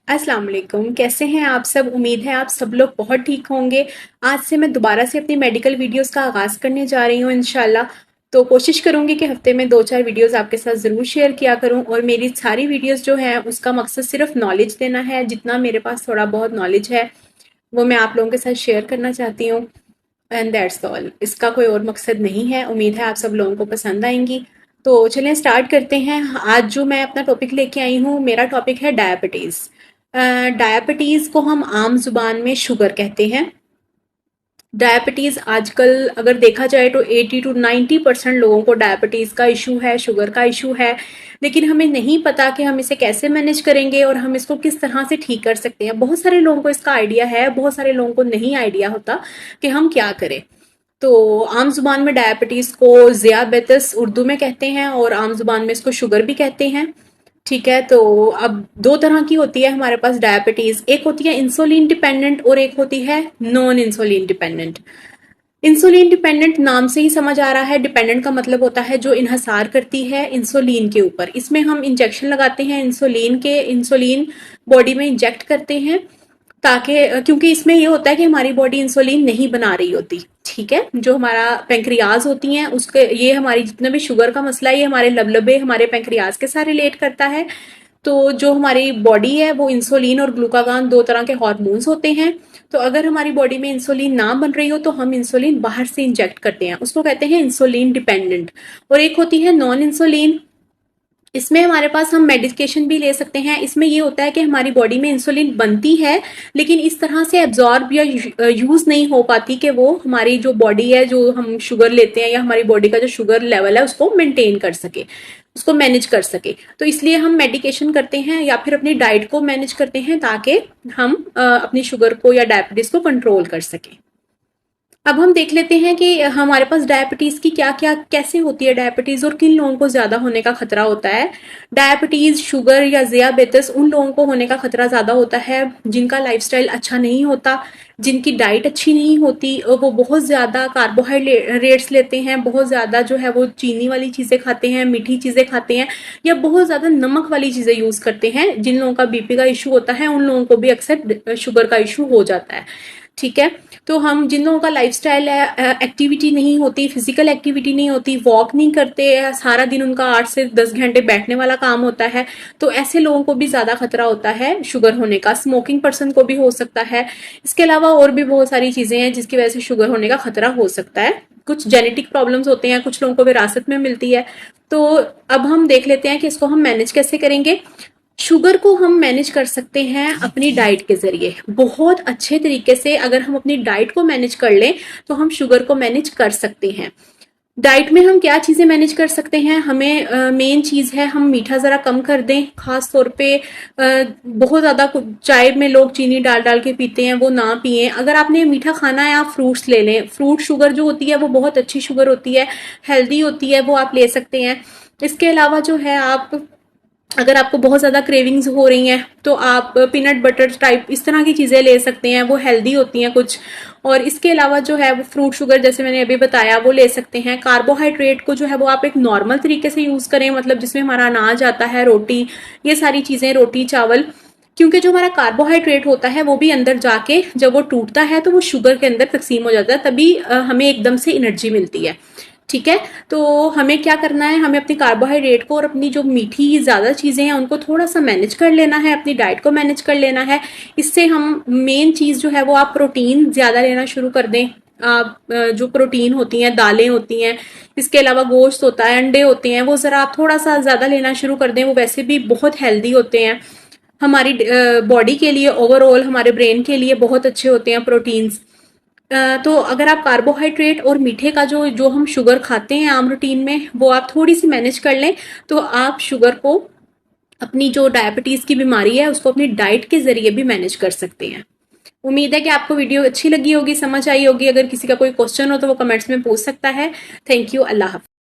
अस्सलाम वालेकुम। कैसे हैं आप सब? उम्मीद है आप सब लोग बहुत ठीक होंगे। आज से मैं दोबारा से अपनी मेडिकल वीडियोस का आगाज़ करने जा रही हूँ इंशाल्लाह। तो कोशिश करूँगी कि हफ्ते में 2-4 वीडियोस आपके साथ ज़रूर शेयर किया करूँ, और मेरी सारी वीडियोस जो है उसका मकसद सिर्फ नॉलेज देना है। जितना मेरे पास थोड़ा बहुत नॉलेज है वो मैं आप लोगों के साथ शेयर करना चाहती हूँ, एंड दैट्स ऑल। इसका कोई और मकसद नहीं है। उम्मीद है आप सब लोगों को पसंद आएंगी। तो चलिए स्टार्ट करते हैं। आज जो मैं अपना टॉपिक लेके आई हूँ, मेरा टॉपिक है डायबिटीज़। डायबिटीज़ को हम आम जुबान में शुगर कहते हैं। डायबिटीज़ आजकल अगर देखा जाए तो 80 टू 90% लोगों को डायबिटीज़ का इशू है, शुगर का इशू है। लेकिन हमें नहीं पता कि हम इसे कैसे मैनेज करेंगे और हम इसको किस तरह से ठीक कर सकते हैं। बहुत सारे लोगों को इसका आइडिया है, बहुत सारे लोगों को नहीं आइडिया होता कि हम क्या करें। तो आम जुबान में डायबिटीज़ को ज़ियाबेतस उर्दू में कहते हैं, और आम जुबान में इसको शुगर भी कहते हैं। ठीक है, तो अब दो तरह की होती है हमारे पास डायबिटीज। एक होती है इंसुलिन डिपेंडेंट और एक होती है non insulin dependent. Insulin dependent नाम से ही समझ आ रहा है, डिपेंडेंट का मतलब होता है जो इन्हसार करती है इंसुलिन के ऊपर। इसमें हम इंजेक्शन लगाते हैं इंसुलिन बॉडी में इंजेक्ट करते हैं, ताकि क्योंकि इसमें ये होता है कि हमारी बॉडी इंसुलिन नहीं बना रही होती। ठीक है, जो हमारा पेंक्रियाज होती हैं उसके, ये हमारी जितना भी शुगर का मसला है ये हमारे लबलबे हमारे पेंक्रियाज के साथ रिलेट करता है। तो जो हमारी बॉडी है वो इंसुलिन और ग्लूकागान दो तरह के हार्मोन्स होते हैं। तो अगर हमारी बॉडी में इंसुलिन ना बन रही हो तो हम इंसुलिन बाहर से इंजेक्ट करते हैं, उसको कहते हैं इंसुलिन डिपेंडेंट। और एक होती है नॉन इंसुलिन। इसमें हमारे पास हम मेडिकेशन भी ले सकते हैं। इसमें ये होता है कि हमारी बॉडी में इंसुलिन बनती है, लेकिन इस तरह से एब्जॉर्ब या यूज नहीं हो पाती कि वो हमारी जो बॉडी है, जो हम शुगर लेते हैं या हमारी बॉडी का जो शुगर लेवल है उसको मेंटेन कर सके, उसको मैनेज कर सके। तो इसलिए हम मेडिकेशन करते हैं या फिर अपनी डाइट को मैनेज करते हैं, ताकि हम अपनी शुगर को या डायबिटीज को कंट्रोल कर सकें। अब हम देख लेते हैं कि हमारे पास डायबिटीज की क्या क्या कैसे होती है डायबिटीज, और किन लोगों को ज्यादा होने का खतरा होता है। डायबिटीज, शुगर या ज़ियाबेतस उन लोगों को होने का खतरा ज्यादा होता है जिनका लाइफस्टाइल अच्छा नहीं होता, जिनकी डाइट अच्छी नहीं होती, और वो बहुत ज्यादा कार्बोहाइड्रेट्स लेते हैं, बहुत ज्यादा जो है वो चीनी वाली चीजें खाते हैं, मीठी चीजें खाते हैं, या बहुत ज्यादा नमक वाली चीजें यूज करते हैं। जिन लोगों का बीपी का इशू होता है उन लोगों को भी अक्सर शुगर का इशू हो जाता है। ठीक है, तो हम जिन लोगों का लाइफस्टाइल है, एक्टिविटी नहीं होती, फिजिकल एक्टिविटी नहीं होती, वॉक नहीं करते, सारा दिन उनका 8 से 10 घंटे बैठने वाला काम होता है, तो ऐसे लोगों को भी ज्यादा खतरा होता है शुगर होने का। स्मोकिंग पर्सन को भी हो सकता है। इसके अलावा और भी बहुत सारी चीजें हैं जिसकी वजह से शुगर होने का खतरा हो सकता है। कुछ जेनेटिक प्रॉब्लम्स होते हैं, कुछ लोगों को विरासत में मिलती है। तो अब हम देख लेते हैं कि इसको हम मैनेज कैसे करेंगे। शुगर को हम मैनेज कर सकते हैं अपनी डाइट के जरिए बहुत अच्छे तरीके से। अगर हम अपनी डाइट को मैनेज कर लें तो हम शुगर को मैनेज कर सकते हैं। डाइट में हम क्या चीजें मैनेज कर सकते हैं? हमें मेन चीज है हम मीठा जरा कम कर दें, खास तौर पे बहुत ज्यादा चाय में लोग चीनी डाल डाल के पीते हैं, वो ना पिए। अगर आपने मीठा खाना है आप फ्रूट्स ले लें। फ्रूट शुगर जो होती है वो बहुत अच्छी शुगर होती है, हेल्दी होती है, वो आप ले सकते हैं। इसके अलावा जो है, आप अगर आपको बहुत ज्यादा क्रेविंग्स हो रही हैं तो आप पीनट बटर टाइप इस तरह की चीजें ले सकते हैं, वो हेल्दी होती हैं कुछ। और इसके अलावा जो है वो फ्रूट शुगर जैसे मैंने अभी बताया वो ले सकते हैं। कार्बोहाइड्रेट को जो है वो आप एक नॉर्मल तरीके से यूज करें, मतलब जिसमें हमारा अनाज आता है, रोटी, ये सारी चीजें, रोटी चावल। क्योंकि जो हमारा कार्बोहाइड्रेट होता है वो भी अंदर जाके जब वो टूटता है तो वो शुगर के अंदर तकसीम हो जाता है, तभी हमें एकदम से एनर्जी मिलती है। ठीक है, तो हमें क्या करना है, हमें अपनी कार्बोहाइड्रेट को और अपनी जो मीठी ज्यादा चीजें हैं उनको थोड़ा सा मैनेज कर लेना है, अपनी डाइट को मैनेज कर लेना है। इससे हम मेन चीज जो है वो आप प्रोटीन ज्यादा लेना शुरू कर दें। आप जो प्रोटीन होती हैं, दालें होती हैं, इसके अलावा गोश्त होता है, अंडे होते हैं, वो जरा आप थोड़ा सा ज्यादा लेना शुरू कर दें। वो वैसे भी बहुत हेल्दी होते हैं हमारी बॉडी के लिए, ओवरऑल हमारे ब्रेन के लिए बहुत अच्छे होते हैं प्रोटीन्स। तो अगर आप कार्बोहाइड्रेट और मीठे का जो जो हम शुगर खाते हैं आम रूटीन में, वो आप थोड़ी सी मैनेज कर लें, तो आप शुगर को, अपनी जो डायबिटीज की बीमारी है उसको अपनी डाइट के जरिए भी मैनेज कर सकते हैं। उम्मीद है कि आपको वीडियो अच्छी लगी होगी, समझ आई होगी। अगर किसी का कोई क्वेश्चन हो तो वो कमेंट्स में पूछ सकता है। Thank you. Allah Hafiz.